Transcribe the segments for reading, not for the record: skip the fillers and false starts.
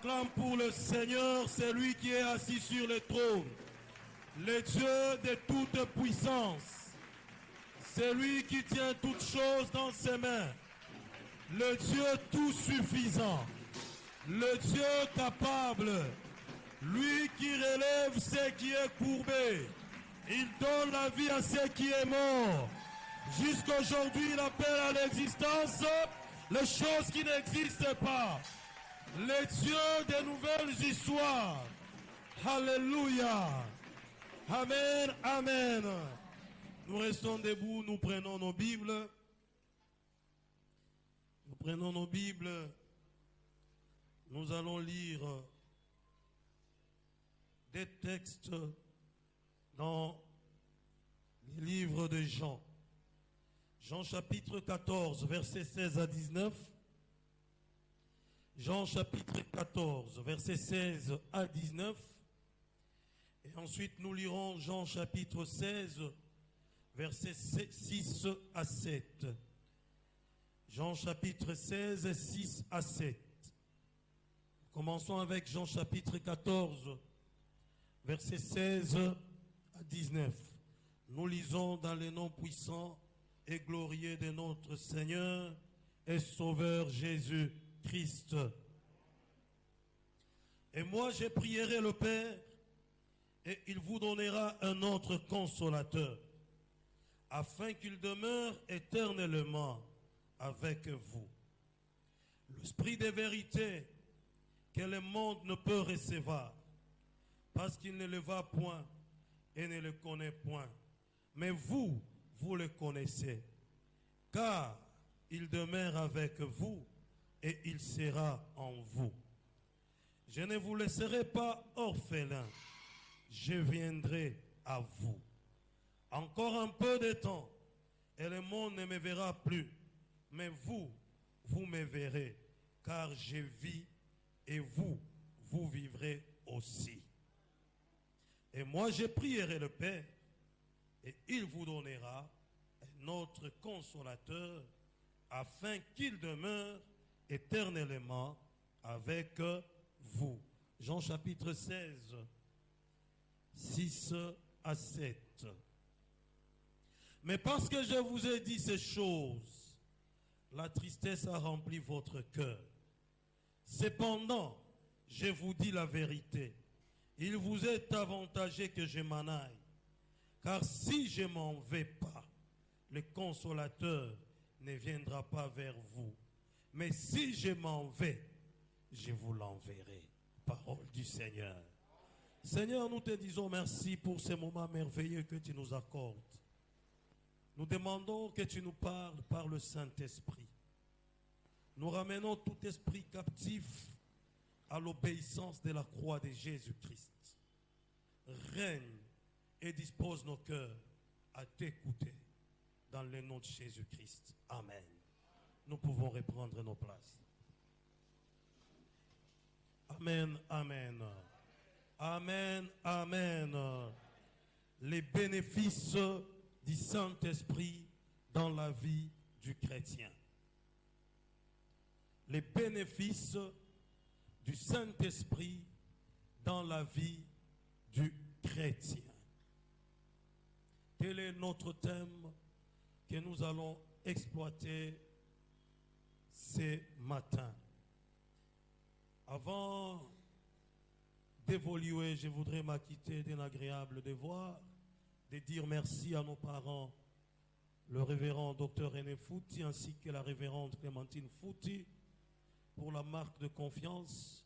Acclame pour le Seigneur, c'est lui qui est assis sur le trône, le Dieu de toute puissance. C'est lui qui tient toutes choses dans ses mains, le Dieu tout suffisant, le Dieu capable, lui qui relève ce qui est courbé. Il donne la vie à ce qui est mort. Jusqu'aujourd'hui, il appelle à l'existence les choses qui n'existent pas. Les dieux des nouvelles histoires. Alléluia. Amen, amen. Nous restons debout, nous prenons nos Bibles. Nous prenons nos Bibles. Nous allons lire des textes dans les livres de Jean. Jean chapitre 14, versets 16 à 19. Jean chapitre 14, versets 16 à 19. Et ensuite nous lirons Jean chapitre 16, versets 6 à 7. Jean chapitre 16, 6 à 7. Commençons avec Jean chapitre 14, versets 16 à 19. Nous lisons dans le nom puissant et glorieux de notre Seigneur et Sauveur Jésus-Christ. Et moi je prierai le Père, et il vous donnera un autre consolateur, afin qu'il demeure éternellement avec vous. L'Esprit de vérité que le monde ne peut recevoir, parce qu'il ne le voit point et ne le connaît point. Mais vous, vous le connaissez, car il demeure avec vous et il sera en vous. Je ne vous laisserai pas orphelins, je viendrai à vous. Encore un peu de temps, et le monde ne me verra plus, mais vous, vous me verrez, car je vis et vous, vous vivrez aussi. Et moi, je prierai le Père, et il vous donnera un autre consolateur, afin qu'il demeure éternellement avec vous. Jean chapitre 16, 6 à 7. Mais parce que je vous ai dit ces choses, la tristesse a rempli votre cœur. Cependant, je vous dis la vérité. Il vous est avantageux que je m'en aille. Car si je m'en vais pas, le consolateur ne viendra pas vers vous. Mais si je m'en vais, je vous l'enverrai. Parole du Seigneur. Seigneur, nous te disons merci pour ces moments merveilleux que tu nous accordes. Nous demandons que tu nous parles par le Saint-Esprit. Nous ramenons tout esprit captif à l'obéissance de la croix de Jésus-Christ. Règne et dispose nos cœurs à t'écouter dans le nom de Jésus-Christ. Amen. Nous pouvons reprendre nos places. Amen, amen. Amen, amen. Les bénéfices du Saint-Esprit dans la vie du chrétien. Les bénéfices du Saint-Esprit dans la vie du chrétien. Quel est notre thème que nous allons exploiter ce matin? Avant d'évoluer, je voudrais m'acquitter d'un agréable devoir de dire merci à nos parents, le révérend Dr René Fouti ainsi que la révérende Clémentine Fouti, pour la marque de confiance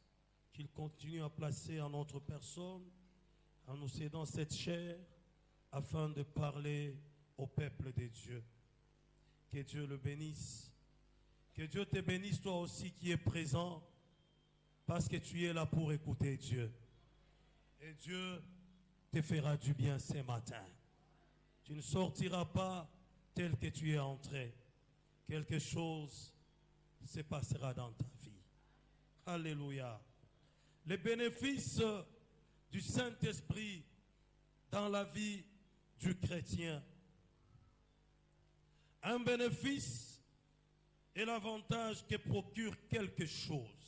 qu'ils continuent à placer en notre personne, en nous cédant cette chair, afin de parler au peuple de Dieu. Que Dieu le bénisse. Que Dieu te bénisse toi aussi qui es présent, parce que tu es là pour écouter Dieu. Et Dieu te fera du bien ce matin. Tu ne sortiras pas tel que tu es entré. Quelque chose se passera dans ta vie. Alléluia. Les bénéfices du Saint-Esprit dans la vie du chrétien. Un bénéfice est l'avantage que procure quelque chose.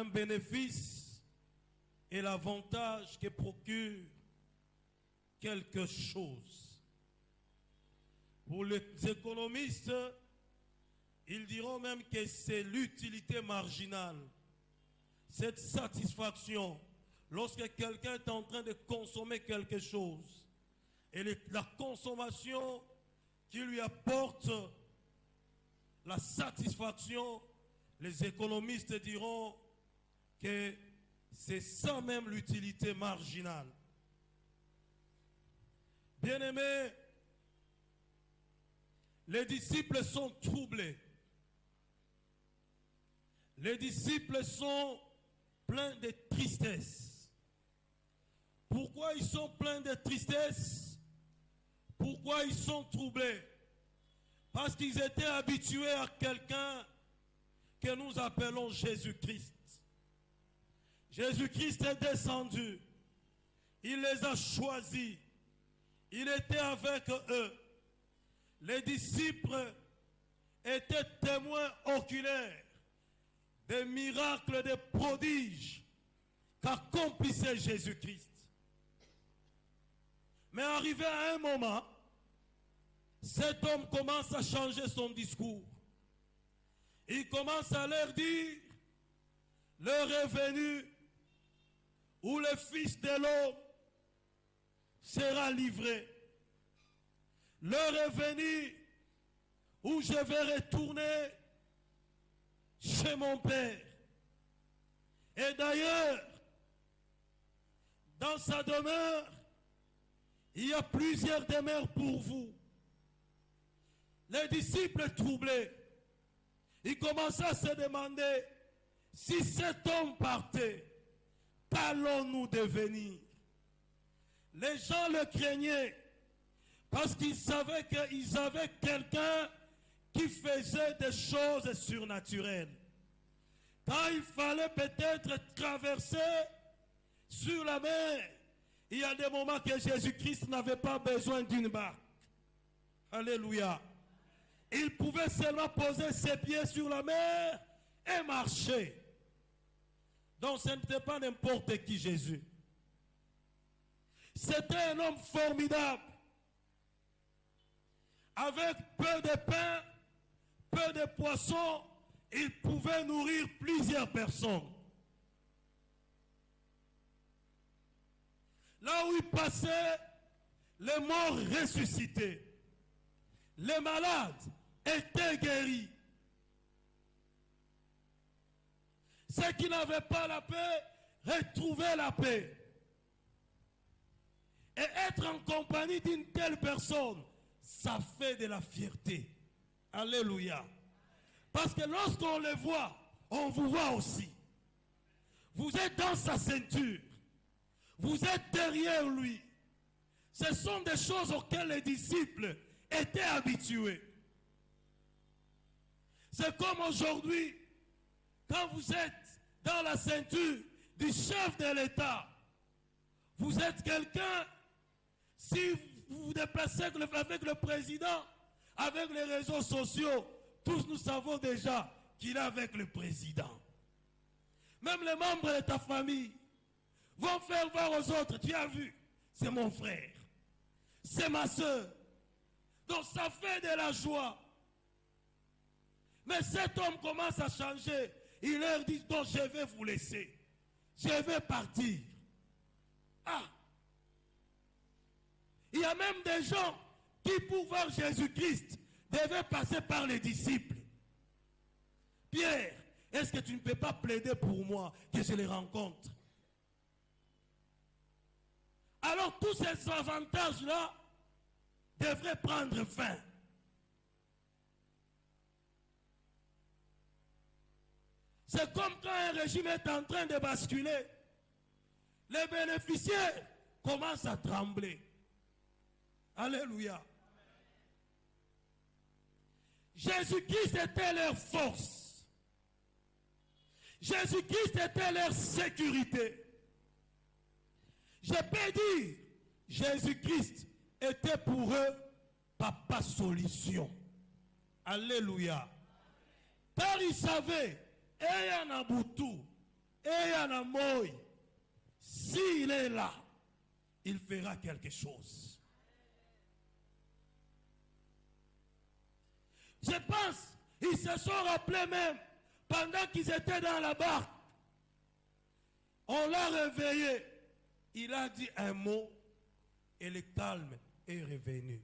un bénéfice et l'avantage que procure quelque chose. Pour les économistes, ils diront même que c'est l'utilité marginale. Cette satisfaction, lorsque quelqu'un est en train de consommer quelque chose, et la consommation qui lui apporte la satisfaction, les économistes diront que c'est ça même l'utilité marginale. Bien-aimés, les disciples sont troublés. Les disciples sont pleins de tristesse. Pourquoi ils sont pleins de tristesse? Pourquoi ils sont troublés? Parce qu'ils étaient habitués à quelqu'un que nous appelons Jésus-Christ. Jésus-Christ est descendu. Il les a choisis. Il était avec eux. Les disciples étaient témoins oculaires des miracles, des prodiges qu'accomplissait Jésus-Christ. Mais arrivé à un moment, cet homme commence à changer son discours. Il commence à leur dire, l'heure est venue où le Fils de l'homme sera livré. L'heure est venue où je vais retourner chez mon Père. Et d'ailleurs, dans sa demeure, il y a plusieurs demeures pour vous. Les disciples troublés, ils commençaient à se demander, si cet homme partait, qu'allons-nous devenir? Les gens le craignaient parce qu'ils savaient qu'ils avaient quelqu'un qui faisait des choses surnaturelles. Quand il fallait peut-être traverser sur la mer, il y a des moments que Jésus-Christ n'avait pas besoin d'une barque. Alléluia. Il pouvait seulement poser ses pieds sur la mer et marcher. Donc ce n'était pas n'importe qui Jésus. C'était un homme formidable. Avec peu de pain, peu de poissons, il pouvait nourrir plusieurs personnes. Là où il passait, les morts ressuscités. Les malades étaient guéris. Ceux qui n'avaient pas la paix retrouvaient la paix. Et être en compagnie d'une telle personne, ça fait de la fierté. Alléluia. Parce que lorsqu'on les voit, on vous voit aussi. Vous êtes dans sa ceinture. Vous êtes derrière lui. Ce sont des choses auxquelles les disciples étaient habitués. C'est comme aujourd'hui, quand vous êtes dans la ceinture du chef de l'État, vous êtes quelqu'un, si vous vous déplacez avec le président, avec les réseaux sociaux, tous nous savons déjà qu'il est avec le président. Même les membres de ta famille vont faire voir aux autres, tu as vu, c'est mon frère, c'est ma soeur. Donc ça fait de la joie. Mais cet homme commence à changer. Il leur dit, donc je vais vous laisser. Je vais partir. Ah! Il y a même des gens qui, pour voir Jésus-Christ, devaient passer par les disciples. Pierre, est-ce que tu ne peux pas plaider pour moi que je les rencontre? Alors tous ces avantages-là devraient prendre fin. C'est comme quand un régime est en train de basculer. Les bénéficiaires commencent à trembler. Alléluia. Jésus-Christ était leur force. Jésus-Christ était leur sécurité. Je peux dire, Jésus-Christ était pour eux papa solution. Alléluia. Car ils savaient, ayant Nabutu, Et Anamoy, s'il est là, il fera quelque chose. Je pense, ils se sont rappelés même, pendant qu'ils étaient dans la barque, on l'a réveillé. Il a dit un mot et le calme est revenu.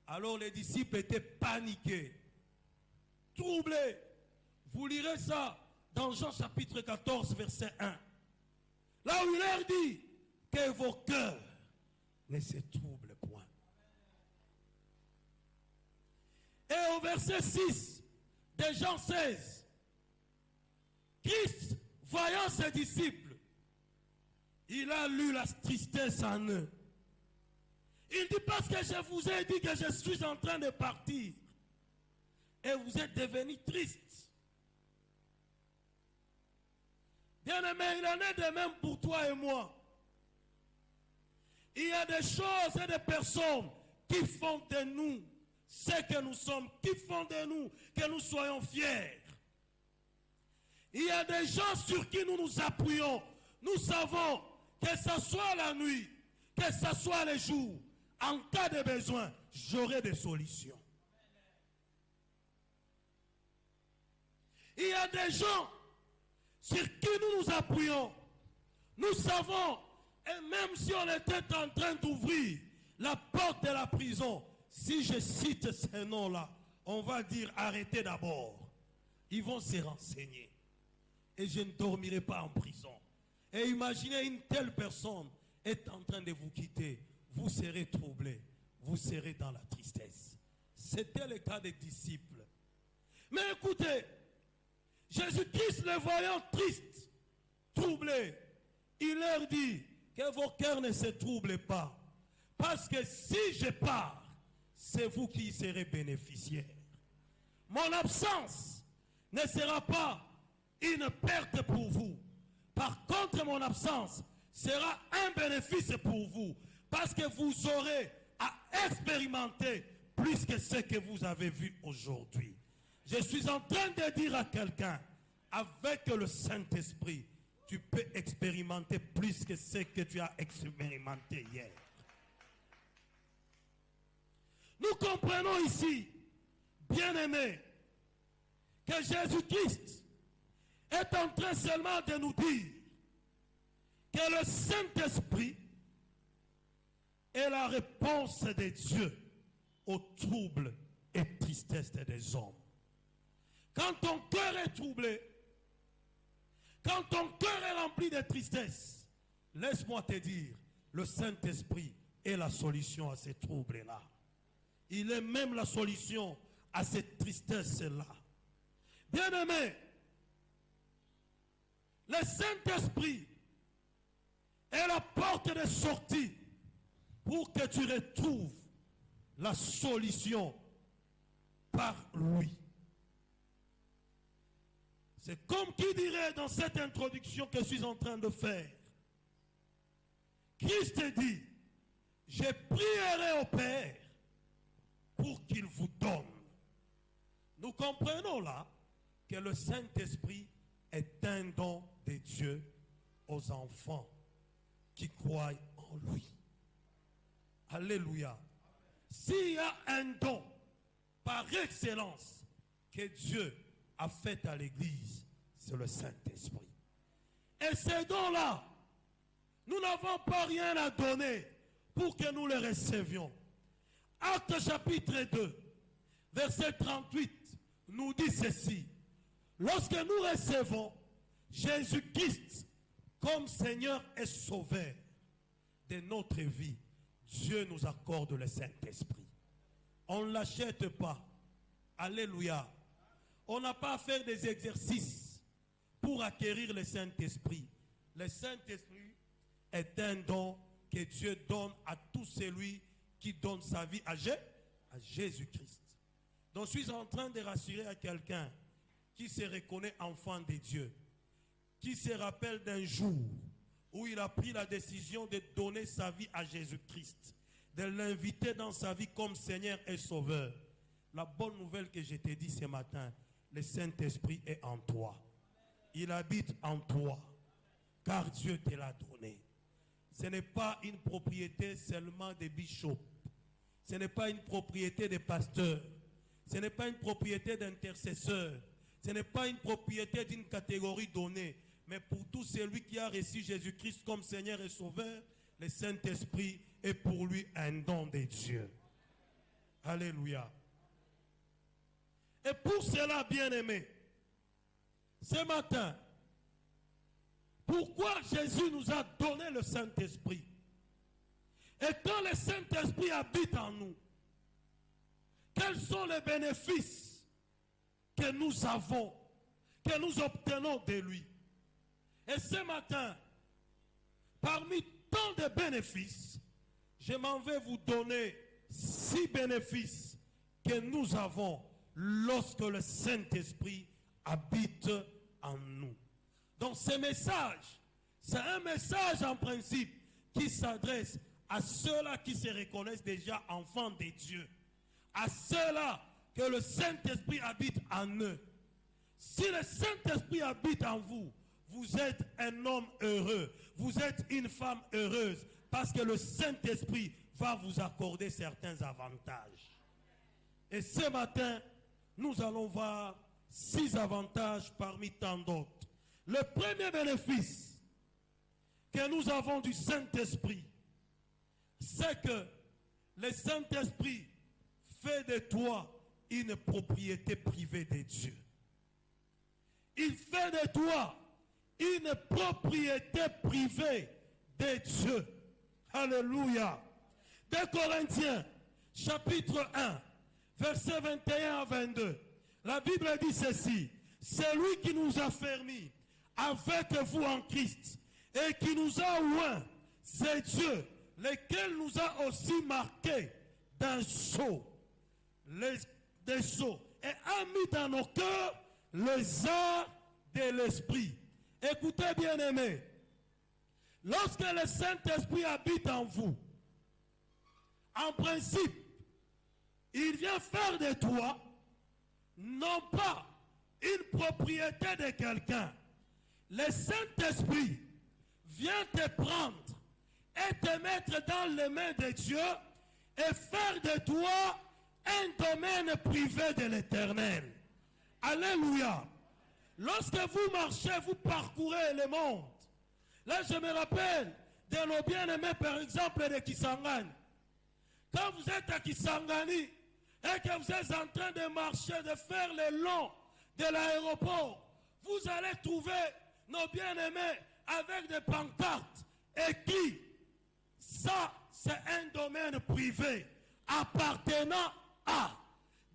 Alors les disciples étaient paniqués, troublés. Vous lirez ça dans Jean chapitre 14, verset 1. Là où il leur dit que vos cœurs ne se troublent point. Et au verset 6 de Jean 16, Christ, voyant ses disciples, il a lu la tristesse en eux. Il dit parce que je vous ai dit que je suis en train de partir et vous êtes devenus tristes. Bien-aimé, il en est de même pour toi et moi. Il y a des choses et des personnes qui font de nous ce que nous sommes, qui font de nous que nous soyons fiers. Il y a des gens sur qui nous nous appuyons. Nous savons que ce soit la nuit, que ce soit le jour, en cas de besoin, j'aurai des solutions. Il y a des gens sur qui nous nous appuyons. Nous savons, et même si on était en train d'ouvrir la porte de la prison, si je cite ces noms-là, on va dire arrêtez d'abord. Ils vont se renseigner. Et je ne dormirai pas en prison. Et imaginez une telle personne est en train de vous quitter. Vous serez troublés. Vous serez dans la tristesse. C'était le cas des disciples. Mais écoutez, Jésus-Christ, les voyant tristes, troublés, il leur dit que vos cœurs ne se troublent pas. Parce que si je pars, c'est vous qui serez bénéficiaires. Mon absence ne sera pas une perte pour vous. Par contre, mon absence sera un bénéfice pour vous. Parce que vous aurez à expérimenter plus que ce que vous avez vu aujourd'hui. Je suis en train de dire à quelqu'un, avec le Saint-Esprit, tu peux expérimenter plus que ce que tu as expérimenté hier. Nous comprenons ici, bien-aimés, que Jésus-Christ est en train seulement de nous dire que le Saint-Esprit est la réponse de Dieu aux troubles et tristesses des hommes. Quand ton cœur est troublé, quand ton cœur est rempli de tristesse, laisse-moi te dire, le Saint-Esprit est la solution à ces troubles-là. Il est même la solution à cette tristesse-là. Bien-aimé, le Saint-Esprit est la porte de sortie pour que tu retrouves la solution par lui. C'est comme qui dirait dans cette introduction que je suis en train de faire. Christ dit, je prierai au Père pour qu'il vous donne. Nous comprenons là que le Saint-Esprit est un don de Dieu aux enfants qui croient en lui. Alléluia. S'il y a un don par excellence que Dieu a fait à l'Église, c'est le Saint-Esprit. Et ces dons-là, nous n'avons pas rien à donner pour que nous les recevions. Acte chapitre 2, verset 38, nous dit ceci. Lorsque nous recevons Jésus-Christ comme Seigneur et Sauveur de notre vie, Dieu nous accorde le Saint-Esprit. On ne l'achète pas. Alléluia. On n'a pas à faire des exercices pour acquérir le Saint-Esprit. Le Saint-Esprit est un don que Dieu donne à tout celui qui donne sa vie à Jésus-Christ. Donc je suis en train de rassurer à quelqu'un qui se reconnaît enfant de Dieu, qui se rappelle d'un jour où il a pris la décision de donner sa vie à Jésus-Christ, de l'inviter dans sa vie comme Seigneur et Sauveur. La bonne nouvelle que je t'ai dit ce matin, le Saint-Esprit est en toi. il habite en toi, car Dieu te l'a donné. Ce n'est pas une propriété seulement des bishops. Ce n'est pas une propriété des pasteurs. Ce n'est pas une propriété d'intercesseurs. Ce n'est pas une propriété d'une catégorie donnée. Mais pour tout celui qui a reçu Jésus-Christ comme Seigneur et Sauveur, le Saint-Esprit est pour lui un don de Dieu. Alléluia. Et pour cela, bien-aimés, ce matin, pourquoi Jésus nous a donné le Saint-Esprit? Et quand le Saint-Esprit habite en nous, quels sont les bénéfices que nous avons, que nous obtenons de lui? Et ce matin, parmi tant de bénéfices, je m'en vais vous donner 6 bénéfices que nous avons lorsque le Saint-Esprit habite en nous. Donc ce message, c'est un message en principe qui s'adresse à ceux-là qui se reconnaissent déjà enfants de Dieu, à ceux-là que le Saint-Esprit habite en eux. Si le Saint-Esprit habite en vous, vous êtes un homme heureux, vous êtes une femme heureuse, parce que le Saint-Esprit va vous accorder certains avantages. Et ce matin, nous allons voir 6 avantages parmi tant d'autres. Le premier bénéfice que nous avons du Saint-Esprit, c'est que le Saint-Esprit fait de toi une propriété privée de Dieu. Il fait de toi une propriété privée de Dieu. Alléluia. 2 Corinthiens, chapitre 1, versets 21 à 22. La Bible dit ceci: c'est lui qui nous a fermis avec vous en Christ et qui nous a oints, c'est Dieu, lequel nous a aussi marqués d'un sceau, des sceaux, et a mis dans nos cœurs les arts de l'esprit. Écoutez, bien-aimés, lorsque le Saint-Esprit habite en vous, en principe, il vient faire de toi non pas une propriété de quelqu'un. Le Saint-Esprit vient te prendre et te mettre dans les mains de Dieu et faire de toi un domaine privé de l'Éternel. Alléluia. Lorsque vous marchez, vous parcourez le monde. Là, je me rappelle de nos bien-aimés, par exemple, de Kisangani. Quand vous êtes à Kisangani et que vous êtes en train de marcher, de faire le long de l'aéroport, vous allez trouver nos bien-aimés avec des pancartes écrites. Ça, c'est un domaine privé appartenant à.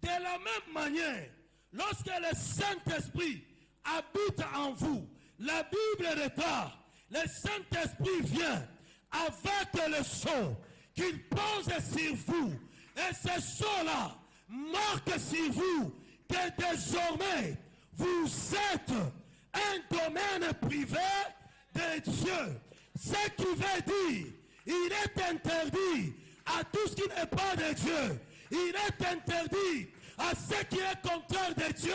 De la même manière, lorsque le Saint-Esprit habite en vous, la Bible déclare, le Saint-Esprit vient avec le sceau qu'il pose sur vous. Et ce sceau-là marque sur vous que désormais, vous êtes un domaine privé de Dieu. Ce qui veut dire, il est interdit à tout ce qui n'est pas de Dieu. Il est interdit à ce qui est contraire de Dieu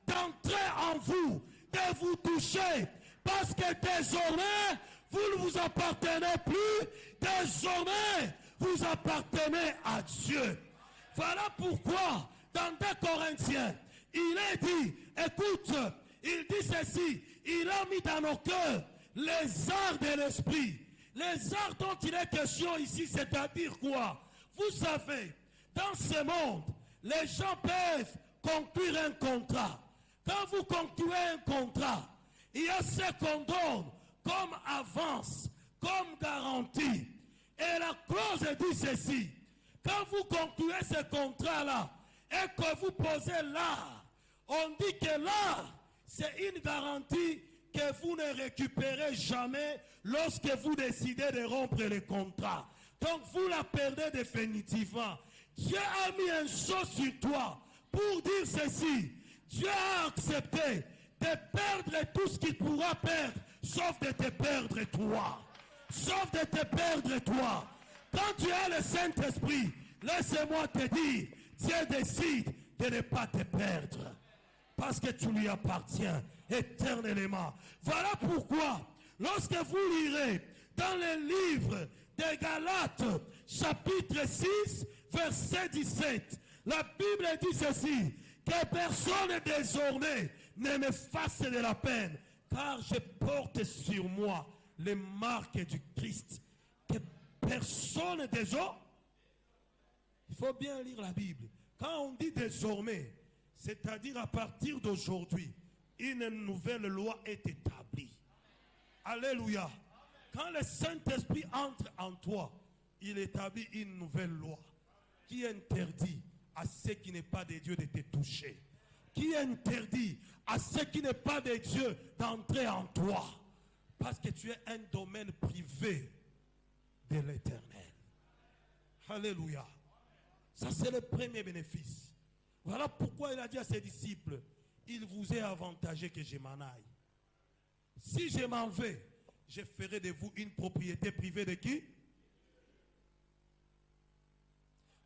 d'entrer en vous, de vous toucher. Parce que désormais, vous ne vous appartenez plus. Désormais, vous appartenez à Dieu. Voilà pourquoi, dans 2 Corinthiens, il est dit, écoute, il dit ceci, il a mis dans nos cœurs les arts de l'esprit. Les arts dont il est question ici, c'est-à-dire quoi? Vous savez, dans ce monde, les gens peuvent conclure un contrat. Quand vous concluez un contrat, il y a ce qu'on donne comme avance, comme garantie. Et la clause dit ceci: quand vous concluez ce contrat-là et que vous posez l'art, on dit que l'art, c'est une garantie que vous ne récupérez jamais lorsque vous décidez de rompre le contrat. Donc vous la perdez définitivement. Dieu a mis un sceau sur toi pour dire ceci: Dieu a accepté de perdre tout ce qu'il pourra perdre, sauf de te perdre toi. Sauf de te perdre toi. Quand tu as le Saint-Esprit, laisse-moi te dire, Dieu décide de ne pas te perdre. Parce que tu lui appartiens. éternellement. Voilà pourquoi, lorsque vous lirez dans le livre des Galates, chapitre 6, verset 17, la Bible dit ceci, que personne désormais ne me fasse de la peine, car je porte sur moi les marques du Christ. Que personne désormais, il faut bien lire la Bible. Quand on dit désormais, c'est-à-dire à partir d'aujourd'hui, une nouvelle loi est établie. Alléluia. Quand le Saint-Esprit entre en toi, il établit une nouvelle loi qui interdit à ce qui n'est pas de Dieu de te toucher. Qui interdit à ce qui n'est pas de Dieu d'entrer en toi. Parce que tu es un domaine privé de l'Éternel. Alléluia. Ça, c'est le premier bénéfice. Voilà pourquoi il a dit à ses disciples, il vous est avantagé que je m'en aille. Si je m'en vais, je ferai de vous une propriété privée de qui?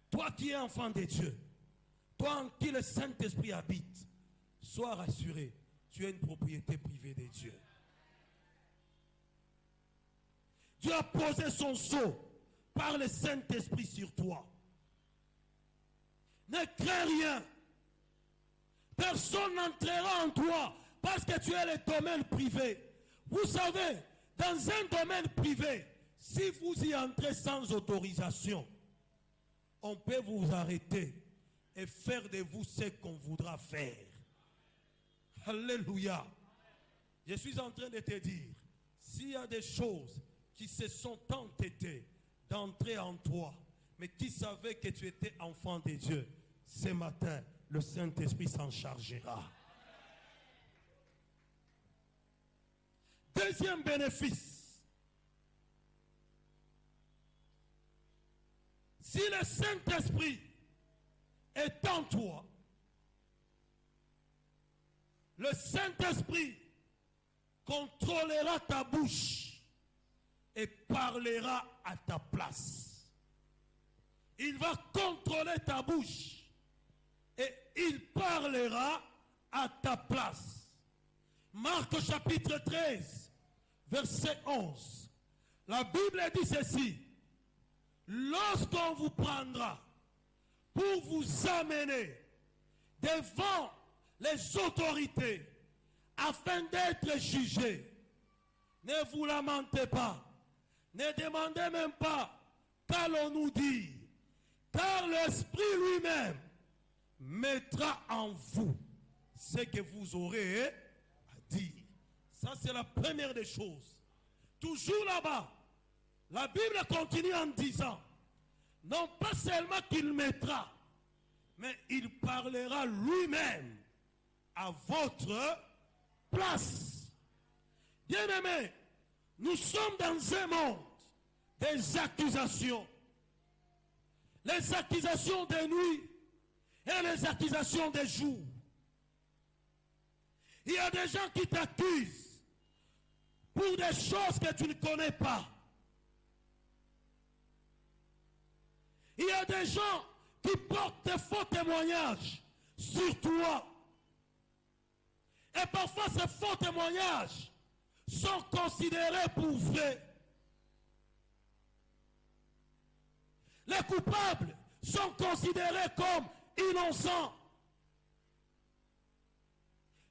Toi qui es enfant de Dieu, toi en qui le Saint-Esprit habite, sois rassuré, tu es une propriété privée de Dieu. Dieu a posé son sceau par le Saint-Esprit sur toi. Ne crains rien. Personne n'entrera en toi parce que tu es le domaine privé. Vous savez, dans un domaine privé, si vous y entrez sans autorisation, on peut vous arrêter et faire de vous ce qu'on voudra faire. Alléluia. Je suis en train de te dire, s'il y a des choses qui se sont entêtées d'entrer en toi, mais qui savaient que tu étais enfant de Dieu, ce matin, le Saint-Esprit s'en chargera. Deuxième bénéfice. Si le Saint-Esprit est en toi, le Saint-Esprit contrôlera ta bouche et parlera à ta place. Il va contrôler ta bouche et il parlera à ta place. Marc chapitre 13, verset 11. La Bible dit ceci. Lorsqu'on vous prendra pour vous amener devant les autorités afin d'être jugés, ne vous lamentez pas. Ne demandez même pas qu'allons-nous dire. Car l'Esprit lui-même mettra en vous ce que vous aurez à dire. Ça, c'est la première des choses. Toujours là-bas, la Bible continue en disant, non pas seulement qu'il mettra, mais il parlera lui-même à votre place. Bien-aimés, nous sommes dans un monde des accusations. Les accusations de nuit et les accusations de jour. Il y a des gens qui t'accusent pour des choses que tu ne connais pas. Il y a des gens qui portent des faux témoignages sur toi. Et parfois ces faux témoignages sont considérés pour vrais. Les coupables sont considérés comme innocents.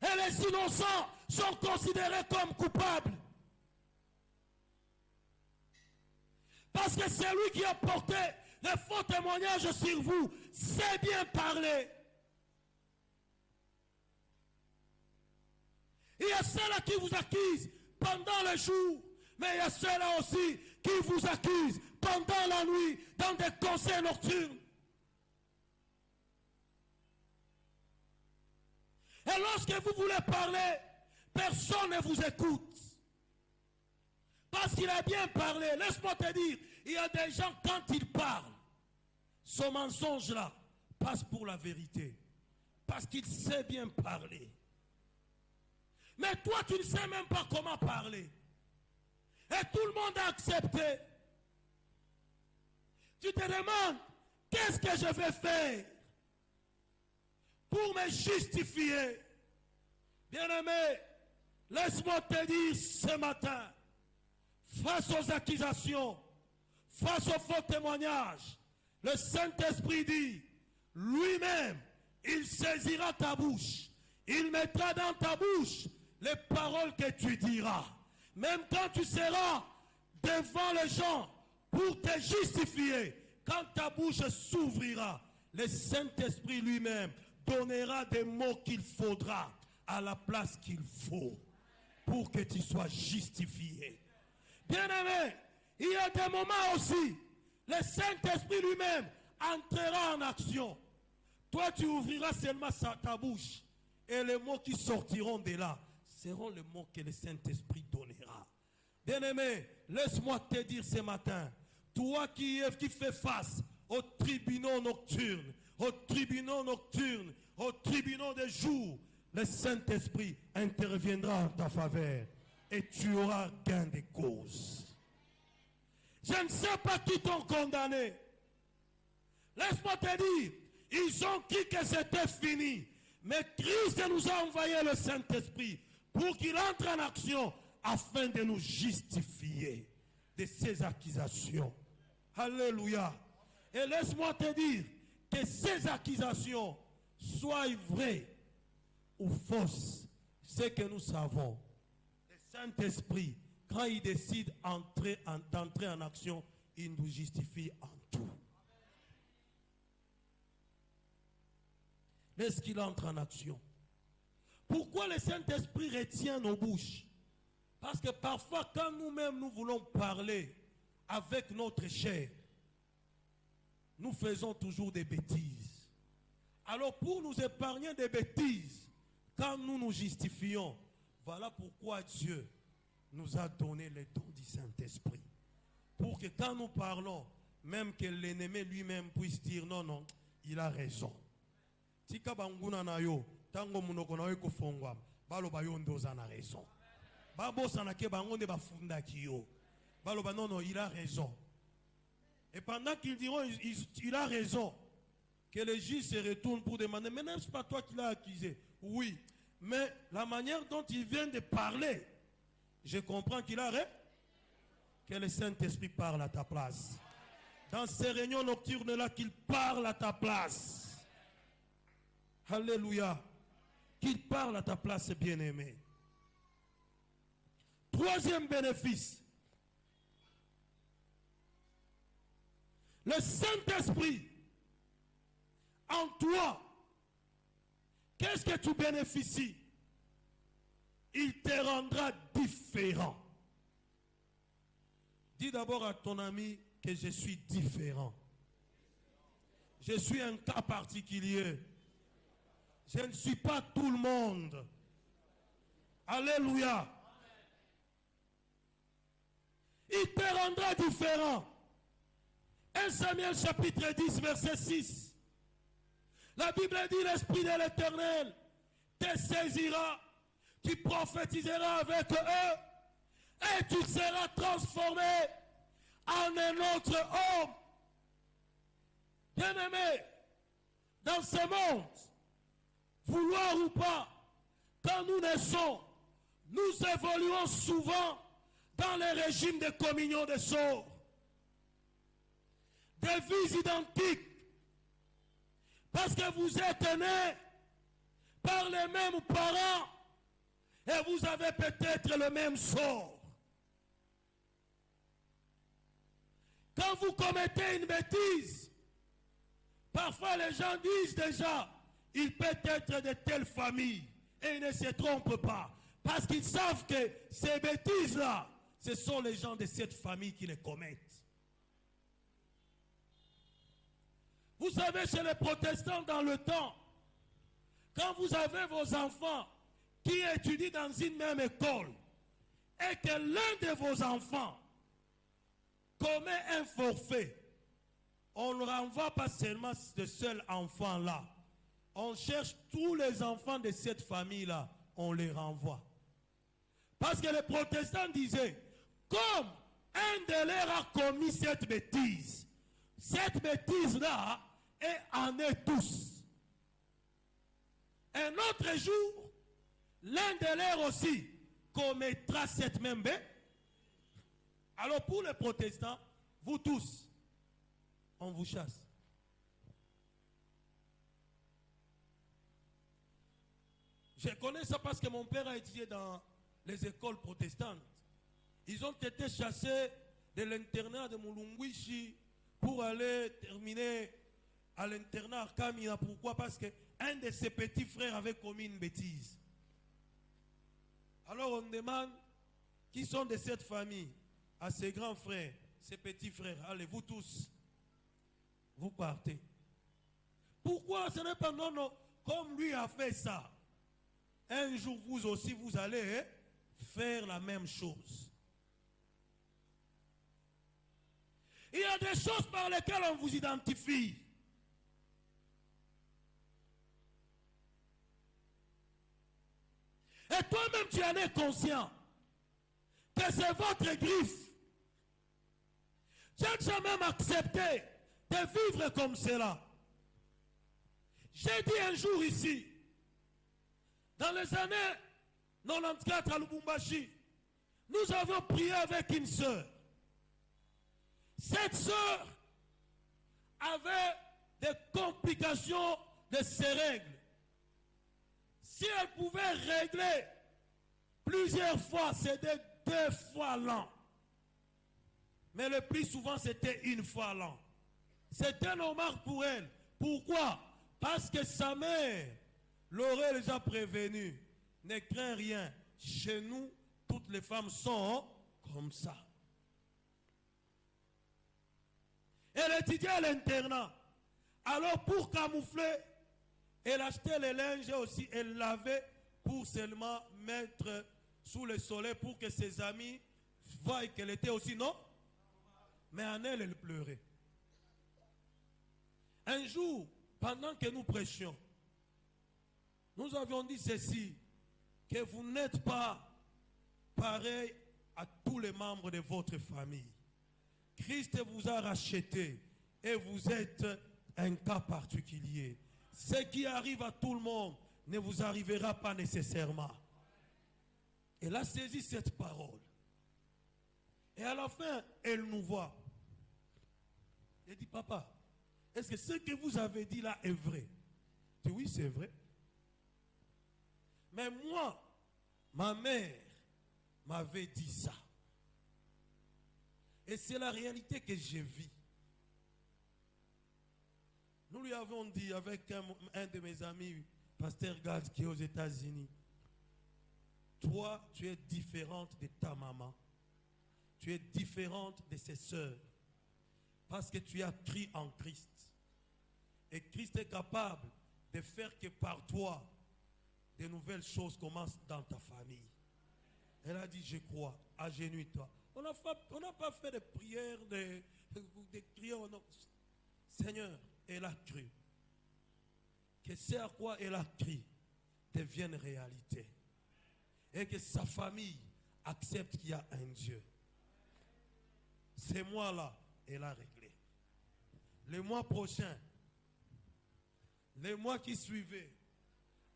Et les innocents sont considérés comme coupables. Parce que celui qui a porté les faux témoignages sur vous sait bien parler. Il y a ceux-là qui vous accusent pendant le jour, mais il y a ceux-là aussi qui vous accusent pendant la nuit dans des conseils nocturnes. Et lorsque vous voulez parler, personne ne vous écoute. Parce qu'il a bien parlé. Laisse-moi te dire, il y a des gens, quand ils parlent, ce mensonge-là passe pour la vérité. Parce qu'il sait bien parler. Mais toi, tu ne sais même pas comment parler. Et tout le monde a accepté. Tu te demandes, qu'est-ce que je vais faire pour me justifier? Bien-aimé, Laisse-moi te dire ce matin, face aux accusations, face aux faux témoignages, le Saint-Esprit dit, lui-même, il saisira ta bouche. Il mettra dans ta bouche les paroles que tu diras. Même quand tu seras devant les gens pour te justifier, quand ta bouche s'ouvrira, le Saint-Esprit lui-même donnera des mots qu'il faudra à la place qu'il faut pour que tu sois justifié. Bien-aimé, il y a des moments aussi, le Saint-Esprit lui-même entrera en action. Toi, tu ouvriras seulement ta bouche et les mots qui sortiront de là seront les mots que le Saint-Esprit donnera. Bien-aimé, laisse-moi te dire ce matin, toi qui fais face aux tribunaux nocturnes, aux tribunaux de jour, le Saint-Esprit interviendra en ta faveur et tu auras gain de cause. Je ne sais pas qui t'ont condamné. Laisse-moi te dire, ils ont dit que c'était fini. Mais Christ nous a envoyé le Saint-Esprit pour qu'il entre en action afin de nous justifier de ces accusations. Alléluia. Et laisse-moi te dire que ces accusations soient vraies ou fausses, ce que nous savons. Le Saint-Esprit, quand il décide d'entrer en action, il nous justifie en tout. Est-ce qu'il entre en action? Pourquoi le Saint-Esprit retient nos bouches? Parce que parfois, quand nous-mêmes nous voulons parler avec notre chair, nous faisons toujours des bêtises. Alors pour nous épargner des bêtises, quand nous nous justifions, voilà pourquoi Dieu nous a donné le don du Saint-Esprit. Pour que quand nous parlons, même que l'ennemi lui-même puisse dire non, non, il a raison. Tika banguna na yo, tango munoko na yo kofongwa, balo ba yo ndoza na raison. Babo sanake bangonde bafunda kiyo. Balo ba non, non, il a raison. Et pendant qu'ils diront, il a raison, que les juges se retournent pour demander, mais n'est-ce pas toi qui l'as accusé? Oui, mais la manière dont il vient de parler, je comprends qu'il a raison. Que le Saint-Esprit parle à ta place. Dans ces réunions nocturnes-là, qu'il parle à ta place. Alléluia. Qu'il parle à ta place, bien-aimé. Troisième bénéfice. Le Saint-Esprit en toi, qu'est-ce que tu bénéficies? Il te rendra différent. Dis d'abord à ton ami que je suis différent. Je suis un cas particulier. Je ne suis pas tout le monde. Alléluia. Il te rendra différent. 1 Samuel chapitre 10 verset 6. La Bible dit l'Esprit de l'Éternel te saisira, tu prophétiseras avec eux et tu seras transformé en un autre homme. Bien-aimé, dans ce monde, vouloir ou pas, quand nous naissons, nous évoluons souvent dans les régimes de communion des sorts. Des vies identiques. Parce que vous êtes nés par les mêmes parents et vous avez peut-être le même sort. Quand vous commettez une bêtise, parfois les gens disent déjà, il peut être de telle famille et ils ne se trompent pas. Parce qu'ils savent que ces bêtises-là, ce sont les gens de cette famille qui les commettent. Vous savez, chez les protestants dans le temps, quand vous avez vos enfants qui étudient dans une même école et que l'un de vos enfants commet un forfait, on ne renvoie pas seulement ce seul enfant-là. On cherche tous les enfants de cette famille-là, on les renvoie. Parce que les protestants disaient, comme un de leurs a commis cette bêtise-là est en eux tous. Un autre jour, l'un de leurs aussi commettra cette même bête. Alors pour les protestants, vous tous, on vous chasse. Je connais ça parce que mon père a étudié dans les écoles protestantes. Ils ont été chassés de l'internat de Mulungwishi pour aller terminer à l'internat à Kamina. Pourquoi? Parce qu'un de ses petits frères avait commis une bêtise. Alors on demande qui sont de cette famille à ses grands frères, ses petits frères. Allez, vous tous, vous partez. Pourquoi? Ce n'est pas non, non. Comme lui a fait ça, un jour vous aussi vous allez faire la même chose. Il y a des choses par lesquelles on vous identifie. Et toi-même tu en es conscient que c'est votre griffe. Tu as déjà même accepté de vivre comme cela. J'ai dit un jour ici, dans les années 94 à Lubumbashi, nous avons prié avec une sœur. Cette sœur avait des complications de ses règles. Si elle pouvait régler plusieurs fois, c'était 2 fois l'an. Mais le plus souvent, c'était 1 fois l'an. C'était normal pour elle. Pourquoi? Parce que sa mère l'aurait déjà prévenu. Ne crains rien. Chez nous, toutes les femmes sont comme ça. Elle étudiait à l'internat. Alors pour camoufler, elle achetait les linges aussi. Elle lavait pour seulement mettre sous le soleil pour que ses amis voient qu'elle était aussi non. Mais en elle, elle pleurait. Un jour, pendant que nous prêchions, nous avions dit ceci, que vous n'êtes pas pareil à tous les membres de votre famille. Christ vous a racheté et vous êtes un cas particulier. Ce qui arrive à tout le monde ne vous arrivera pas nécessairement. Elle a saisi cette parole. Et à la fin, elle nous voit. Elle dit, papa, est-ce que ce que vous avez dit là est vrai? Je dis, oui, c'est vrai. Mais moi, ma mère m'avait dit ça. Et c'est la réalité que je vis. Nous lui avons dit avec un de mes amis, Pasteur Gad, qui est aux États-Unis, toi, tu es différente de ta maman. Tu es différente de ses sœurs. Parce que tu as cru en Christ. Et Christ est capable de faire que par toi, de nouvelles choses commencent dans ta famille. Elle a dit, je crois, agenouille-toi. On n'a pas fait de prières, de crières. Seigneur, elle a cru. Que ce à quoi elle a cru devienne réalité. Et que sa famille accepte qu'il y a un Dieu. Ces mois-là, elle a réglé. Le mois prochain, les mois qui suivaient,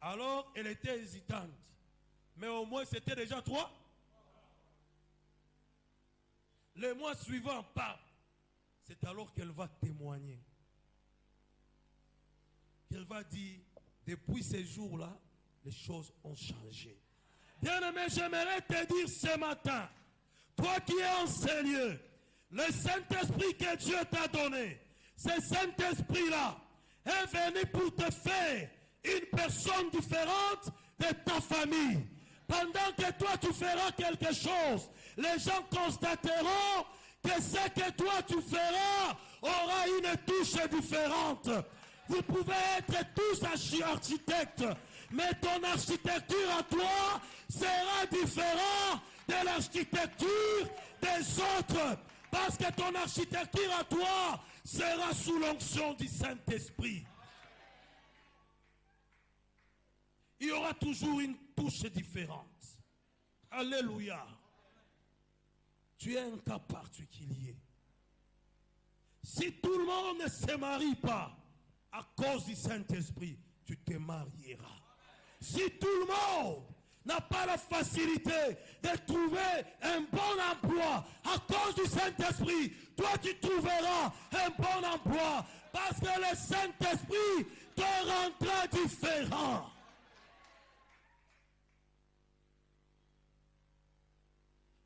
alors elle était hésitante. Mais au moins c'était déjà 3. Le mois suivant, pas. C'est alors qu'elle va témoigner. Qu'elle va dire, depuis ces jours-là, les choses ont changé. Bien-aimé, j'aimerais te dire ce matin, toi qui es en ces lieux, le Saint-Esprit que Dieu t'a donné, ce Saint-Esprit-là est venu pour te faire une personne différente de ta famille. Pendant que toi tu feras quelque chose, les gens constateront que ce que toi tu feras aura une touche différente. Vous pouvez être tous architectes, mais ton architecture à toi sera différente de l'architecture des autres. Parce que ton architecture à toi sera sous l'onction du Saint-Esprit. Il y aura toujours une touche différente. Alléluia. Tu es un cas particulier. Si tout le monde ne se marie pas à cause du Saint-Esprit, tu te marieras. Si tout le monde n'a pas la facilité de trouver un bon emploi à cause du Saint-Esprit, toi tu trouveras un bon emploi parce que le Saint-Esprit te rendra différent.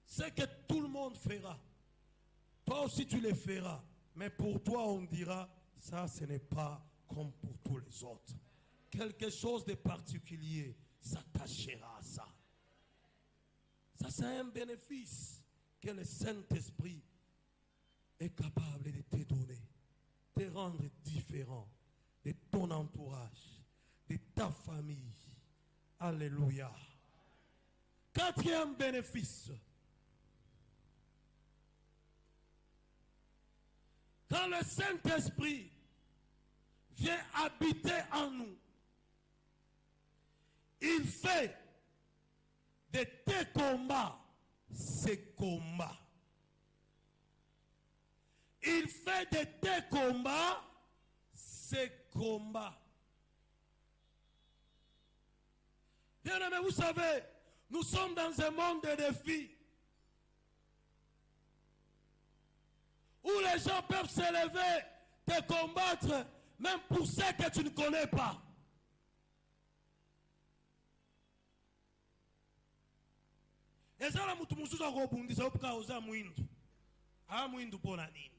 C'est que tout le monde fera. Toi aussi tu le feras. Mais pour toi on dira, ça ce n'est pas comme pour tous les autres. Quelque chose de particulier s'attachera à ça. Ça c'est un bénéfice que le Saint-Esprit est capable de te donner, te rendre différent de ton entourage, de ta famille. Alléluia. Quatrième bénéfice. Quand le Saint-Esprit vient habiter en nous, il fait de tes combats ses combats. Il fait de tes combats ses combats. Bien-aimés, vous savez, nous sommes dans un monde de défis où les gens peuvent se lever, te combattre, même pour ceux que tu ne connais pas. Ezala mutu mususu akobundisa opuka oza mwindu. Mwindu pona nini?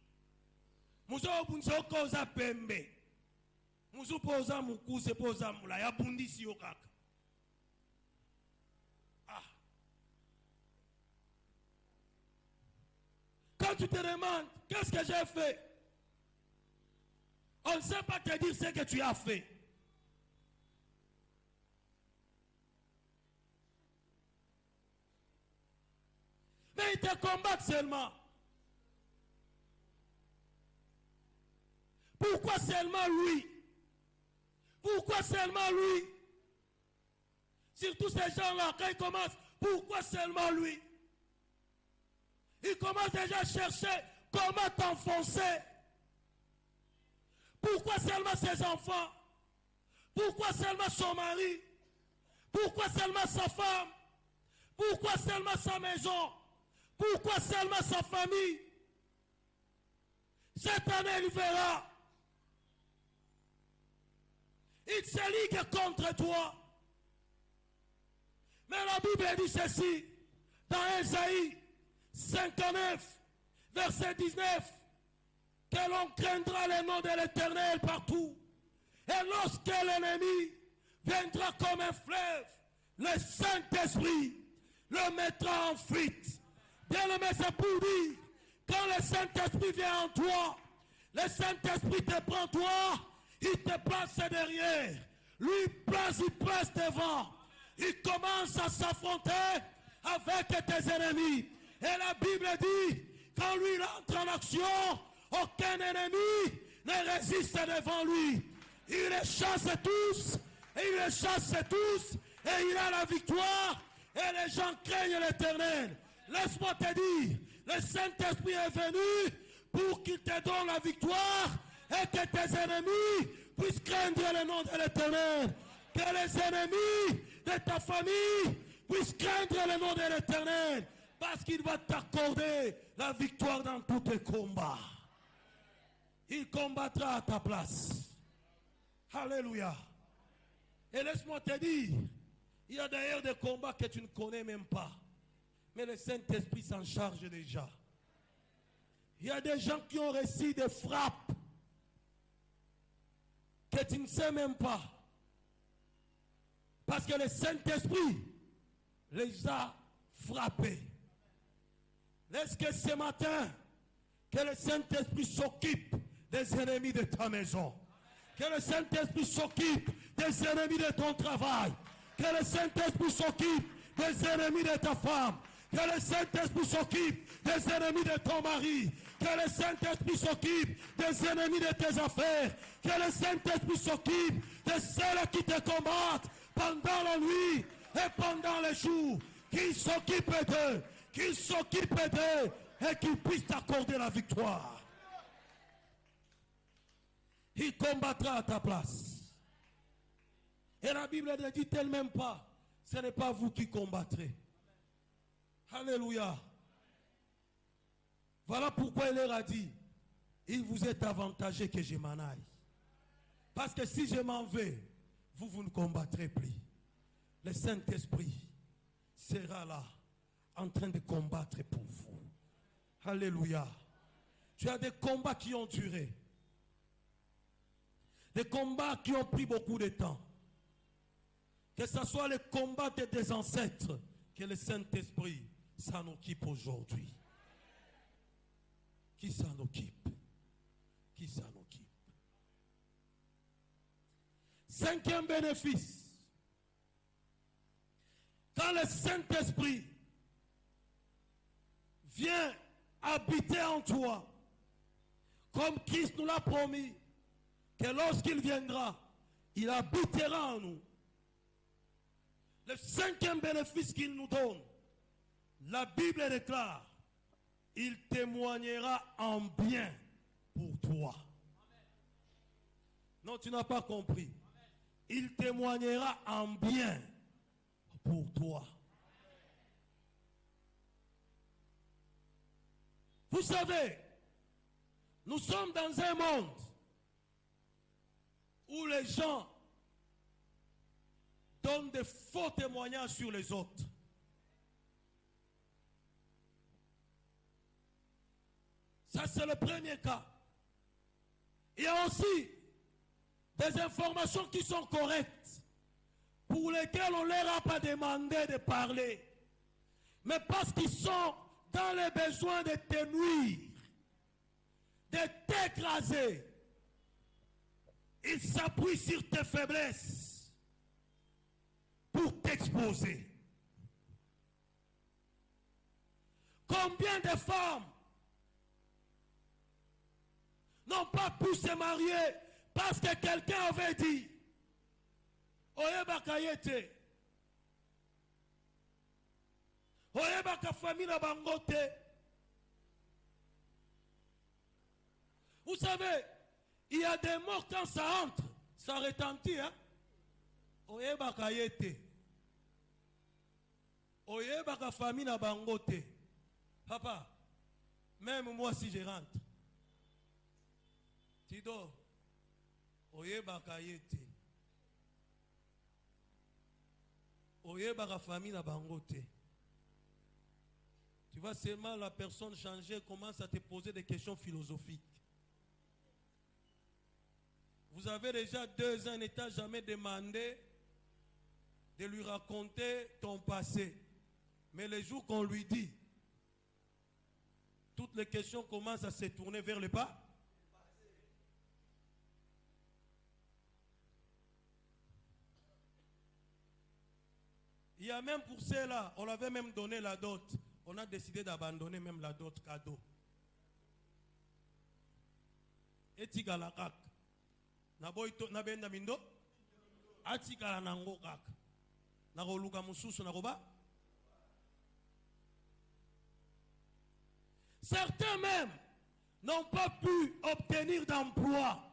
Musu obundisa oka oza pembe. Musu po oza mukuse po oza mula. Ya bundisi yo kaka. Quand tu te demandes, qu'est-ce que j'ai fait? On ne sait pas te dire ce que tu as fait. Mais ils te combattent seulement. Pourquoi seulement lui? Pourquoi seulement lui? Surtout ces gens-là, quand ils commencent, pourquoi seulement lui? Ils commencent déjà à chercher comment t'enfoncer. Pourquoi seulement ses enfants? Pourquoi seulement son mari? Pourquoi seulement sa femme? Pourquoi seulement sa maison? Pourquoi seulement sa famille? Cette année, il verra. Il se ligue contre toi. Mais la Bible dit ceci, dans Ésaïe 59, verset 19, que l'on craindra le nom de l'Éternel partout. Et lorsque l'ennemi viendra comme un fleuve, le Saint-Esprit le mettra en fuite. Bien-aimé, c'est pour dire, quand le Saint-Esprit vient en toi, le Saint-Esprit te prend toi, il te place derrière. Lui, il place devant. Il commence à s'affronter avec tes ennemis. Et la Bible dit, quand lui il entre en action, aucun ennemi ne résiste devant lui. Il les chasse tous, et il les chasse tous, et il a la victoire, et les gens craignent l'Éternel. Laisse-moi te dire, le Saint-Esprit est venu pour qu'il te donne la victoire, et que tes ennemis puissent craindre le nom de l'Éternel. Que les ennemis de ta famille puissent craindre le nom de l'Éternel. Parce qu'il va t'accorder la victoire dans tous tes combats. Il combattra à ta place. Alléluia. Et laisse-moi te dire, il y a d'ailleurs des combats que tu ne connais même pas. Mais le Saint-Esprit s'en charge déjà. Il y a des gens qui ont reçu des frappes que tu ne sais même pas. Parce que le Saint-Esprit les a frappés. Est-ce que ce matin, que le Saint-Esprit s'occupe des ennemis de ta maison? Que le Saint-Esprit s'occupe des ennemis de ton travail? Que le Saint-Esprit s'occupe des ennemis de ta femme? Que le Saint-Esprit s'occupe des ennemis de ton mari? Que le Saint-Esprit s'occupe des ennemis de tes affaires? Que le Saint-Esprit s'occupe de ceux qui te combattent pendant la nuit et pendant les jours? Qu'il s'occupe d'eux. Qu'il s'occupe d'eux et qu'il puisse t'accorder la victoire. Il combattra à ta place. Et la Bible ne dit elle même pas, ce n'est pas vous qui combattrez. Alléluia. Voilà pourquoi il leur a dit, il vous est avantagé que je m'en aille. Parce que si je m'en vais, vous ne combattrez plus. Le Saint-Esprit sera là, en train de combattre pour vous. Alléluia. Tu as des combats qui ont duré. Des combats qui ont pris beaucoup de temps. Que ce soit les combats de tes ancêtres, que le Saint-Esprit s'en occupe aujourd'hui. Qui s'en occupe? Qui s'en occupe? Cinquième bénéfice. Quand le Saint-Esprit vient habiter en toi, comme Christ nous l'a promis, que lorsqu'il viendra, il habitera en nous. Le cinquième bénéfice qu'il nous donne, la Bible déclare, il témoignera en bien pour toi. Non, tu n'as pas compris. Il témoignera en bien pour toi. Vous savez, nous sommes dans un monde où les gens donnent des faux témoignages sur les autres. Ça, c'est le premier cas. Il y a aussi des informations qui sont correctes, pour lesquelles on ne leur a pas demandé de parler. Mais parce qu'ils sont dans les besoins de te nuire, de t'écraser, ils s'appuient sur tes faiblesses pour t'exposer. Combien de femmes n'ont pas pu se marier parce que quelqu'un avait dit oyeba yete oyeba ka famille na bango te. Vous savez, il y a des mots quand ça entre, ça retentit, hein? Oyeba ka yete oyeba ka famille na bango te. Papa, même moi si je rentre, Tido, oyeba ka yete oyeba ka famille na bango te. Tu vois seulement la personne changer, commence à te poser des questions philosophiques. Vous avez déjà 2 ans, n'état jamais demandé de lui raconter ton passé. Mais le jour qu'on lui dit, toutes les questions commencent à se tourner vers le pas. Il y a même pour cela, on avait même donné la dot. On a décidé d'abandonner même la dot cadeau. Et tigala kak. Naboito nabenda mindo. Atigala nango kak. Nagoluka mususu nagoba. Certains même n'ont pas pu obtenir d'emploi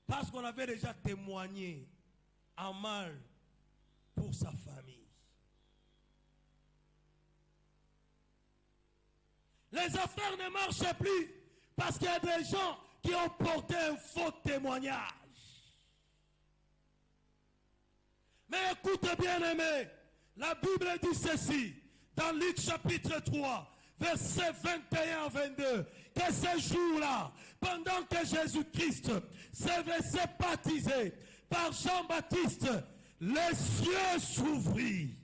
parce qu'on avait déjà témoigné en mal pour sa famille. Les affaires ne marchent plus parce qu'il y a des gens qui ont porté un faux témoignage. Mais écoute bien aimé, la Bible dit ceci dans Luc chapitre 3, versets 21 à 22, que ce jour-là, pendant que Jésus-Christ s'est laissé baptiser par Jean-Baptiste, les cieux s'ouvrirent.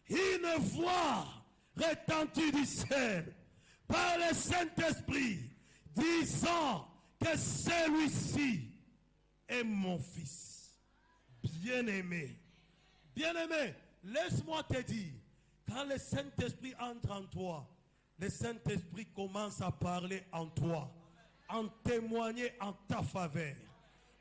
Une voix retentit du ciel par le Saint-Esprit, disant que celui-ci est mon fils bien-aimé. Bien-aimé, laisse-moi te dire, quand le Saint-Esprit entre en toi, le Saint-Esprit commence à parler en toi, à témoigner en ta faveur,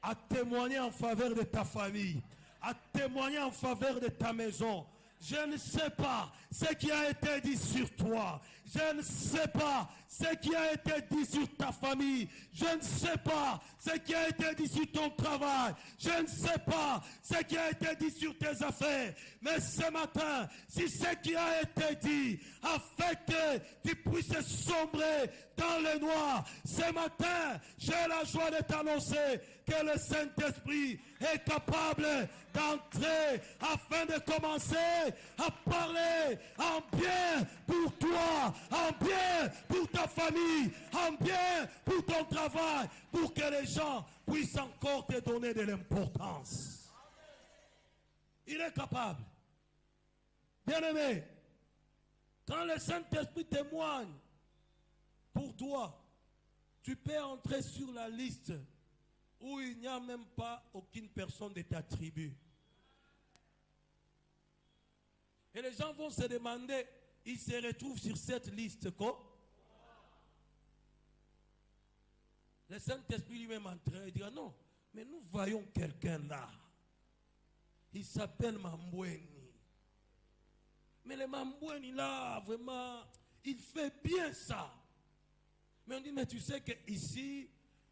à témoigner en faveur de ta famille, à témoigner en faveur de ta maison, Je ne sais pas ce qui a été dit sur toi. Je ne sais pas ce qui a été dit sur ta famille. Je ne sais pas ce qui a été dit sur ton travail. Je ne sais pas ce qui a été dit sur tes affaires. Mais ce matin, si ce qui a été dit a fait que tu puisses sombrer dans le noir, ce matin, j'ai la joie de t'annoncer que le Saint-Esprit est capable d'entrer afin de commencer à parler en bien pour toi, en bien pour ta famille, en bien pour ton travail, pour que les gens puissent encore te donner de l'importance. Il est capable. Bien-aimé, quand le Saint-Esprit témoigne pour toi, tu peux entrer sur la liste où il n'y a même pas aucune personne de ta tribu. Et les gens vont se demander, ils se retrouvent sur cette liste quoi? Le Saint-Esprit lui-même entraîne et dira non, mais nous voyons quelqu'un là. Il s'appelle Mambweni. Mais le Mambweni là, vraiment, il fait bien ça. Mais on dit, mais tu sais qu'ici,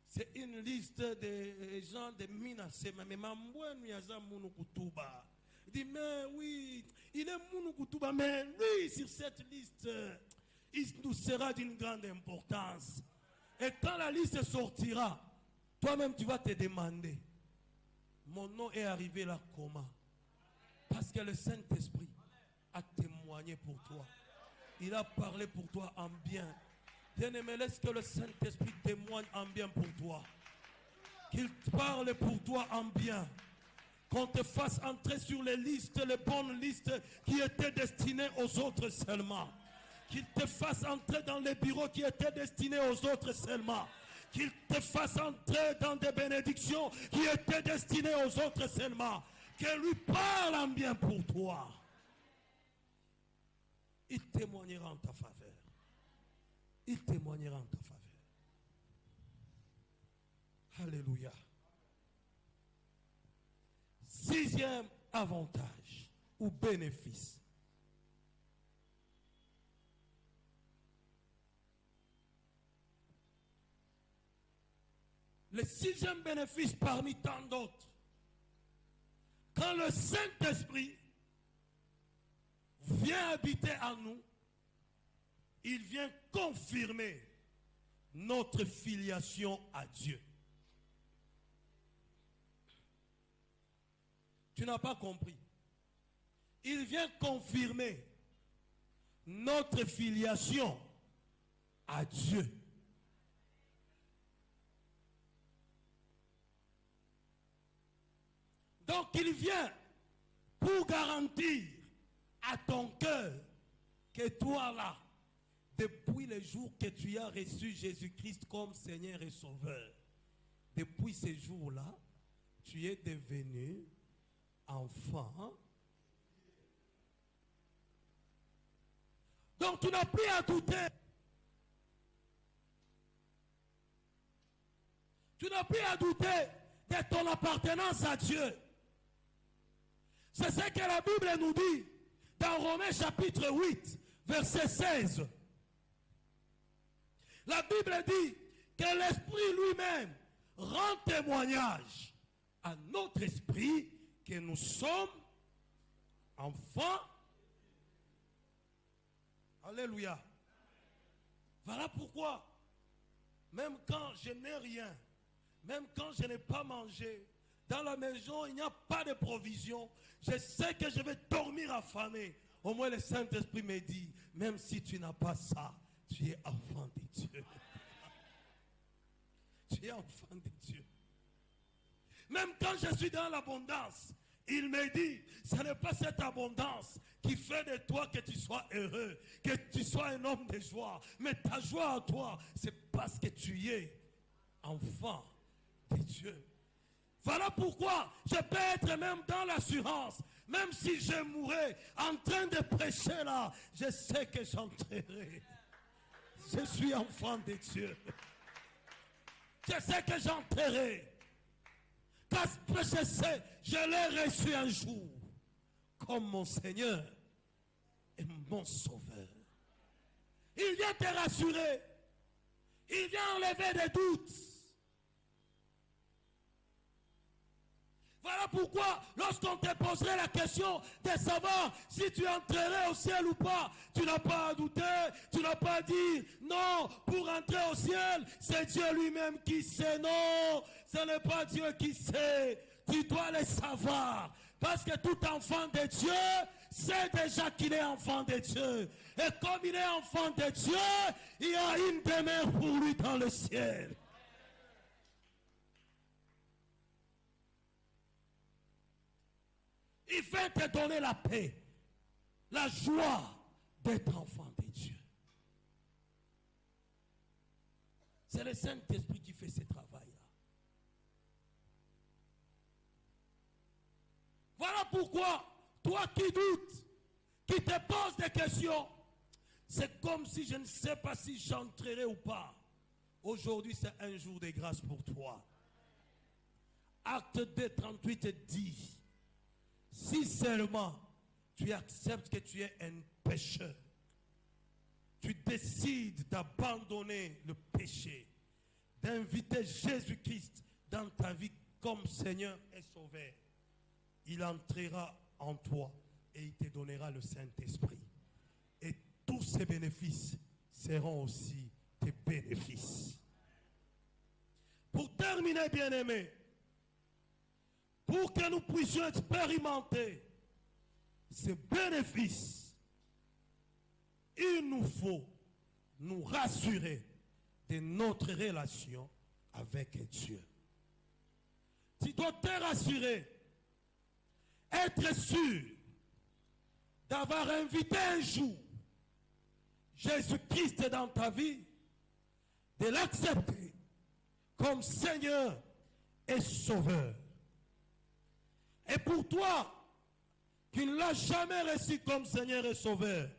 c'est une liste de gens de Minasé. Mais Mambweni Yaza Mounoukoutuba. Il dit, mais oui, il est Mounoukoutuba, mais lui, sur cette liste, il nous sera d'une grande importance. Et quand la liste sortira, toi-même tu vas te demander, mon nom est arrivé là comment? Parce que le Saint-Esprit a témoigné pour toi. Il a parlé pour toi en bien. Bien-aimé, laisse que le Saint-Esprit témoigne en bien pour toi. Qu'il parle pour toi en bien. Qu'on te fasse entrer sur les listes, les bonnes listes qui étaient destinées aux autres seulement. Qu'il te fasse entrer dans les bureaux qui étaient destinés aux autres seulement. Qu'il te fasse entrer dans des bénédictions qui étaient destinées aux autres seulement. Qu'il lui parle en bien pour toi. Il témoignera en ta faveur. Il témoignera en ta faveur. Alléluia. Sixième avantage ou bénéfice. Le sixième bénéfice parmi tant d'autres, quand le Saint-Esprit vient habiter en nous, il vient confirmer notre filiation à Dieu. Tu n'as pas compris. Il vient confirmer notre filiation à Dieu. Donc il vient pour garantir à ton cœur que toi là, depuis le jour que tu as reçu Jésus-Christ comme Seigneur et Sauveur, depuis ce jour-là, tu es devenu enfant. Donc tu n'as plus à douter. Tu n'as plus à douter de ton appartenance à Dieu. C'est ce que la Bible nous dit dans Romains chapitre 8, verset 16. La Bible dit que l'Esprit lui-même rend témoignage à notre esprit que nous sommes enfants. Alléluia. Voilà pourquoi, même quand je n'ai rien, même quand je n'ai pas mangé, dans la maison, il n'y a pas de provision. Je sais que je vais dormir affamé. Au moins, le Saint-Esprit me dit, même si tu n'as pas ça, tu es enfant de Dieu. Tu es enfant de Dieu. Même quand je suis dans l'abondance, il me dit, ce n'est pas cette abondance qui fait de toi que tu sois heureux, que tu sois un homme de joie. Mais ta joie à toi, c'est parce que tu es enfant de Dieu. Voilà pourquoi je peux être même dans l'assurance, même si je mourrais en train de prêcher là, je sais que j'entrerai. Je suis enfant de Dieu. Je sais que j'entrerai. Parce que je sais, je l'ai reçu un jour comme mon Seigneur est mon sauveur. Il vient te rassurer. Il vient enlever des doutes. Voilà pourquoi, lorsqu'on te poserait la question de savoir si tu entrerais au ciel ou pas, tu n'as pas à douter, tu n'as pas à dire non, pour entrer au ciel, c'est Dieu lui-même qui sait. Non, ce n'est pas Dieu qui sait. Tu dois le savoir. Parce que tout enfant de Dieu sait déjà qu'il est enfant de Dieu. Et comme il est enfant de Dieu, il y a une demeure pour lui dans le ciel. Il veut te donner la paix, la joie d'être enfant de Dieu. C'est le Saint-Esprit qui fait ce travail-là. Voilà pourquoi, toi qui doutes, qui te poses des questions, c'est comme si je ne sais pas si j'entrerai ou pas. Aujourd'hui, c'est un jour de grâce pour toi. Acte 2, 38 dit, si seulement tu acceptes que tu es un pécheur, tu décides d'abandonner le péché, d'inviter Jésus-Christ dans ta vie comme Seigneur et Sauveur, il entrera en toi et il te donnera le Saint-Esprit. Et tous ces bénéfices seront aussi tes bénéfices. Pour terminer, bien-aimés, pour que nous puissions expérimenter ces bénéfices, il nous faut nous rassurer de notre relation avec Dieu. Tu dois te rassurer, être sûr d'avoir invité un jour Jésus-Christ dans ta vie, de l'accepter comme Seigneur et Sauveur. Et pour toi, qui ne l'as jamais reçu comme Seigneur et Sauveur,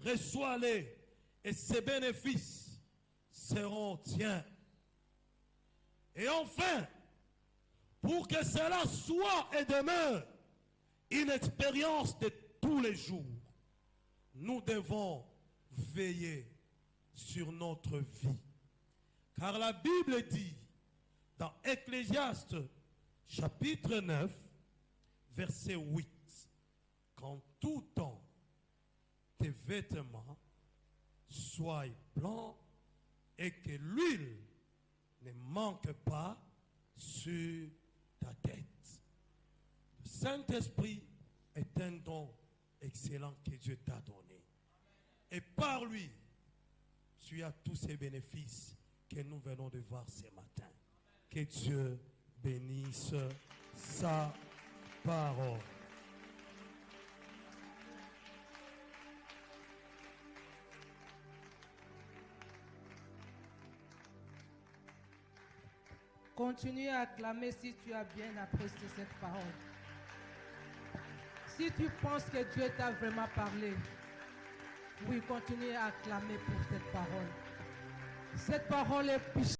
reçois-les et ses bénéfices seront tiens. Et enfin, pour que cela soit et demeure une expérience de tous les jours, nous devons veiller sur notre vie. Car la Bible dit dans Ecclésiaste chapitre 9, verset 8, qu'en tout temps, tes vêtements soient blancs et que l'huile ne manque pas sur ta tête. Le Saint-Esprit est un don excellent que Dieu t'a donné. Et par lui, tu as tous ces bénéfices que nous venons de voir ce matin. Que Dieu bénisse sa parole. Continue à acclamer si tu as bien apprécié cette parole. Si tu penses que Dieu t'a vraiment parlé, oui, continue à acclamer pour cette parole. Cette parole est puissante.